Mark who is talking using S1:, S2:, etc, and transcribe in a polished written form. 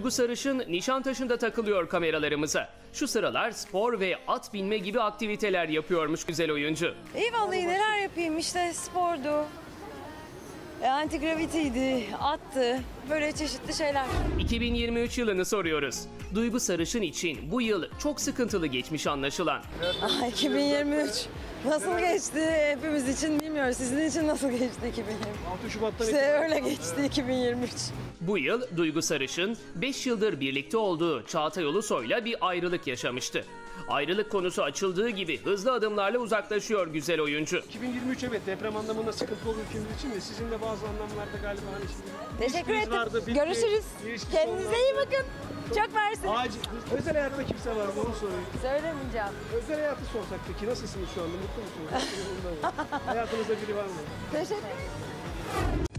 S1: Duygu Sarışın Nişantaşı'nda takılıyor kameralarımıza. Şu sıralar spor ve at binme gibi aktiviteler yapıyormuş güzel oyuncu.
S2: İyi vallahi neler yapayım işte spordu, antigravitiydi, attı, böyle çeşitli şeyler.
S1: 2023 yılını soruyoruz. Duygu Sarışın için bu yıl çok sıkıntılı geçmiş anlaşılan.
S2: 2023 nasıl geçti hepimiz için bilmiyoruz. Sizin için nasıl geçti 2023?
S3: 6 Şubat'tan
S2: İşte öyle geçti 2023.
S1: Bu yıl Duygu Sarışın 5 yıldır birlikte olduğu Çağatay Ulusoy'la bir ayrılık yaşamıştı. Ayrılık konusu açıldığı gibi hızlı adımlarla uzaklaşıyor güzel oyuncu.
S3: 2023 evet deprem anlamında sıkıntı olur ülkemiz için de sizin de bazı anlamlarda galiba hani şimdi
S2: Teşekkür
S3: ilişkiniz
S2: ederim.
S3: vardı, bitti.
S2: Görüşürüz.
S3: İlişkisi
S2: Kendinize
S3: olmaz.
S2: iyi bakın. Çok mersi.
S3: Acil. Özel hayatta kimse var mı onu sorayım.
S2: Söylemeyeceğim.
S3: Özel hayatı sorsak peki nasılsınız şu anda mutlu musunuz? Hayatınızda biri var mı?
S2: Teşekkür ederim.